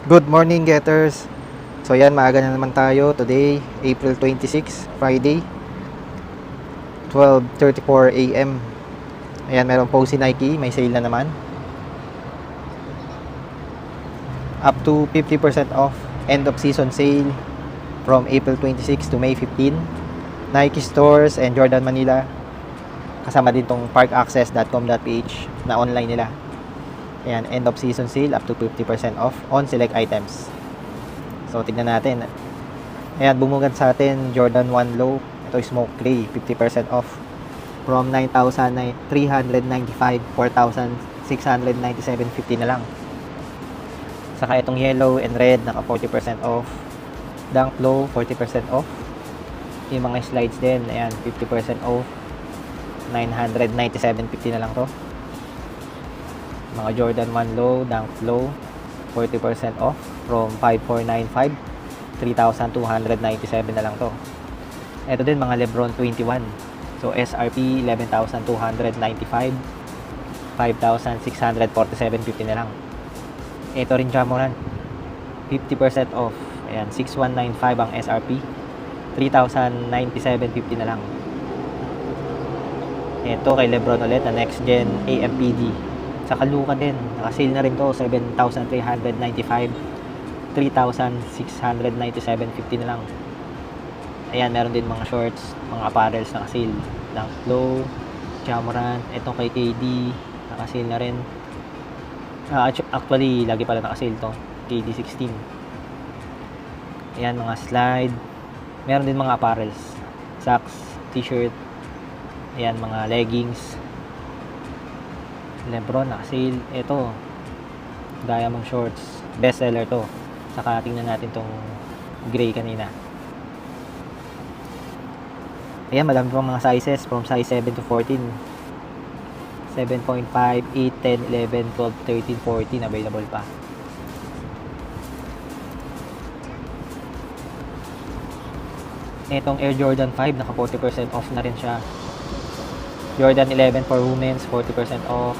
Good morning, getters. So yan, maaga na naman tayo. Today, April 26, Friday, 12:34 AM. Ayan, meron po si Nike, may sale na naman. Up to 50% off, end of season sale from April 26 to May 15. Nike stores and Jordan Manila. Kasama din tong parkaccess.com.ph na online nila. Ayan, end of season sale up to 50% off on select items. So, tignan natin. Ayan, bumungad sa atin Jordan 1 Low. Ito is smoke gray, 50% off. From 9,395, 4,697.50 na lang. Saka itong yellow and red, naka 40% off. Dunk Low, 40% off. Yung mga slides din, ayan, 50% off. 997.50 na lang to. Mga Jordan 1 Low, Dunk Low, 40% off from 5,495, 3,297 na lang to. Ito din mga Lebron 21. So SRP 11,295, 5,647.50 na lang. Ito rin Jamoran, 50% off. Ayan, 6,195 ang SRP, 3,097.50 na lang. Ito kay Lebron ulit na next gen AMPD. Sa Luka din, naka-sale na rin to, 7,395, 3,697.50 na lang. Ayan, meron din mga shorts, mga apparels naka-sale. Dunk Low, Jamoran, ito kay KD, naka-sale na rin. Actually, lagi pala naka-sale to, KD 16. Ayan, mga slide. Meron din mga apparels, socks, t-shirt. Ayan, mga leggings. Lebron naka-sale. Ito, diamond shorts, best seller to. Saka tingnan natin tong gray kanina. Ayan, madami pang mga sizes from size 7 to 14, 7.5, 8, 10, 11, 12, 13, 14 available pa. Itong Air Jordan 5, naka 40% off na rin siya. Jordan 11 for women's, 40% off.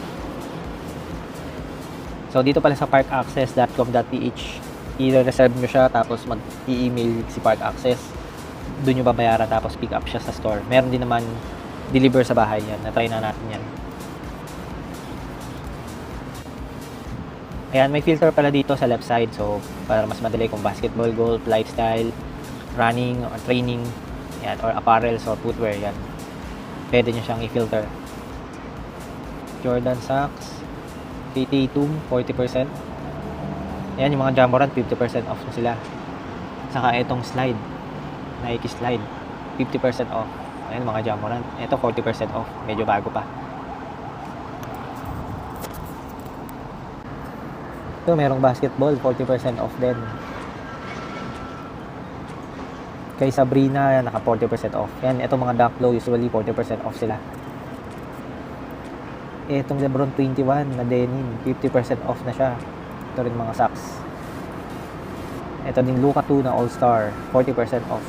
So, dito pala sa parkaccess.com.ph, i-reserve nyo siya, tapos mag-i-email si Park Access. Doon nyo babayaran, tapos pick up siya sa store. Meron din naman deliver sa bahay yan. Na-try na natin yan. Ayan, may filter pala dito sa left side. So, para mas madali kung basketball, golf, lifestyle, running, or training, yan, or apparels, or footwear, yan. Pwede nyo siyang i-filter. Jordan socks, KT2, 40%. Ayan, yung mga Jamoran, 50% off na sila. Saka itong slide, Nike slide, 50% off. Ayan, mga Jamoran. Ito, 40% off. Medyo bago pa. Ito, merong basketball, 40% off din. Kay Sabrina, naka 40% off. Yan, itong mga Dunk Low, usually 40% off sila. Itong Lebron 21 na denim, 50% off na siya. Ito rin mga socks. Ito din Luka 2 na All-Star, 40% off.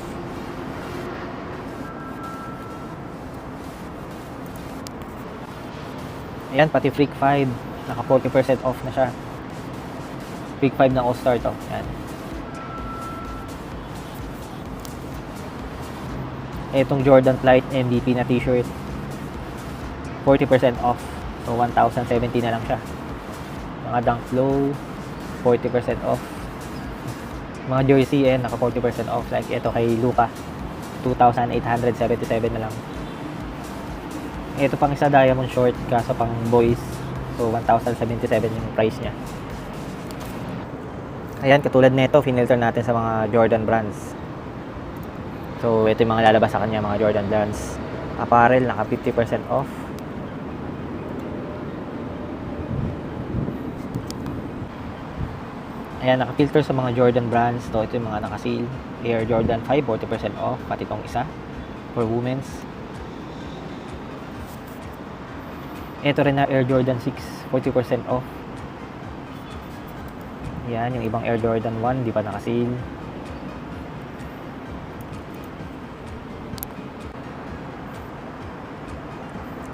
Ayan, pati Freak 5, naka 40% off na siya. Freak 5 na All-Star to. Ayan. Itong Jordan Flight MVP na t-shirt, 40% off. So, 1,070 na lang siya. Mga Dunk Low, 40% off. Mga jersey, naka 40% off. Like ito kay Luka, 2,877 na lang. Ito pang isa diamond short, kaso pang boys. So, 1,077 yung price niya. Ayan, katulad nito, finilter natin sa mga Jordan brands. So, ito yung mga lalabas sa kanya, mga Jordan brands. Apparel, naka 50% off. Ayan, naka-filter sa mga Jordan brands. So, ito yung mga naka-sale. Air Jordan 5, 40% off. Pati itong isa for women's. Ito rin na Air Jordan 6, 40% off. Ayan, yung ibang Air Jordan 1, di pa naka-sale.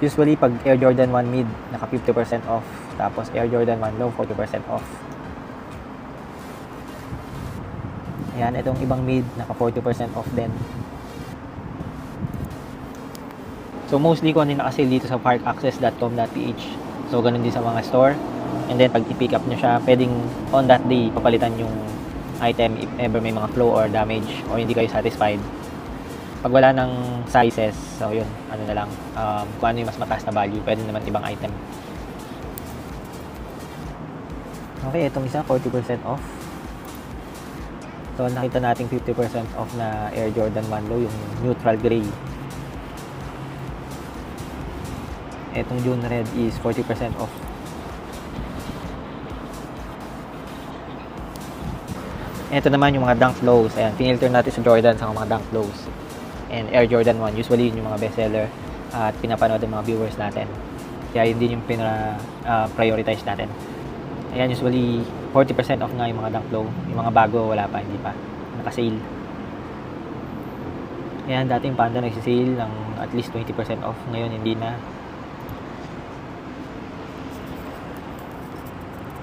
Usually, pag Air Jordan 1 mid, naka 50% off. Tapos Air Jordan 1 low, 40% off. Ayan, itong ibang mid, naka 40% off din. So, mostly kung ano yung naka-sale dito sa parkaccess.com.ph. So, ganun din sa mga store. And then, pag i-pick up nyo siya, pwedeng on that day, papalitan yung item if ever may mga flaw or damage or hindi kayo satisfied. Pag wala ng sizes, so yun, ano na lang, kung ano yung mas mataas na value, pwede naman ibang item. Okay, itong isa, 40% off. So, nakita natin 50% off na Air Jordan 1 Low, yung neutral gray. Itong June Red is 40% off. Ito naman yung mga Dunk Lows. Ayan, pinilter natin sa Jordan sa mga Dunk Lows. And Air Jordan 1, usually yun yung mga bestseller at pinapanood ng mga viewers natin. Kaya yun din yung prioritize natin. Ayan, usually 40% off nga yung mga Dunk Low. Yung mga bago, wala pa, hindi pa. Naka-sale. Ayan, dati yung Panda nagsisale ng at least 20% off. Ngayon, hindi na.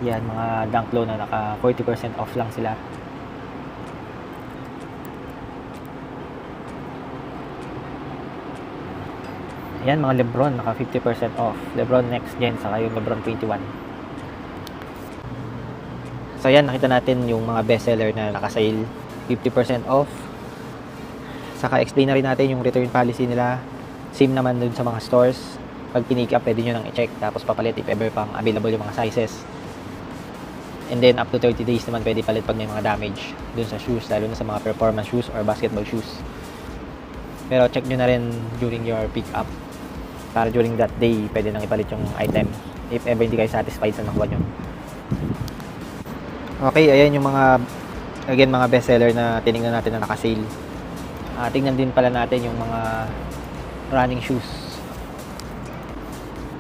Yan, mga Dunk Low na naka 40% off lang sila. Ayan, mga Lebron, naka 50% off. Lebron Next Gen, saka yung Lebron 21. So, ayan, nakita natin yung mga bestseller na naka-sale. 50% off. Saka, explain na rin natin yung return policy nila. Same naman dun sa mga stores. Pag pinik up, pwede nyo nang i-check. Tapos, papalit if ever pang available yung mga sizes. And then, up to 30 days naman pwede palit pag may mga damage dun sa shoes. Lalo na sa mga performance shoes or basketball shoes. Pero, check nyo na rin during your pick up. Para during that day, pwede nang ipalit yung item if ever hindi kayo satisfied sa nakuha nyo. Okay, ayan yung mga mga bestseller na tinignan natin na naka-sale. Tingnan din pala natin yung mga running shoes.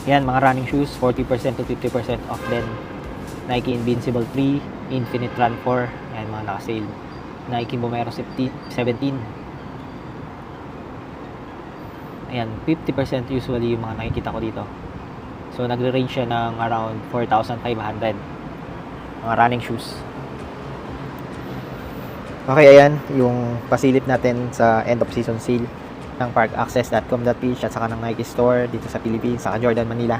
Ayan, mga running shoes, 40% to 50% off din. Nike Invincible 3, Infinite Run 4, ayan mga naka-sale. Nike Vomero 17. Ayan, 50% usually yung mga nakikita ko dito. So, nagre-range siya ng around 4,500. Mga running shoes. Okay, ayan, yung pasilip natin sa end of season sale ng parkaccess.com.ph at saka ng Nike store dito sa Philippines, saka Jordan Manila.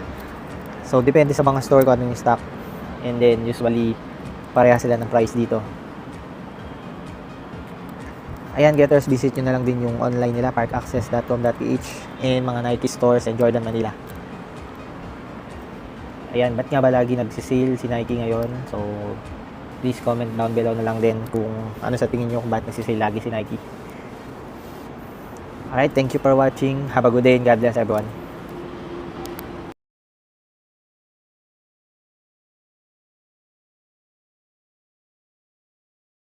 So, depende sa mga store kung ano yung stock. And then, usually, pareha sila ng price dito. Ayan, getters, visit nyo na lang din yung online nila, parkaccess.com.ph, and mga Nike stores and Jordan Manila. Ayan, ba't nga ba lagi nagsisale si Nike ngayon? So, please comment down below na lang din kung ano sa tingin nyo kung ba't nagsisale lagi si Nike. Alright, thank you for watching. Have a good day and God bless everyone.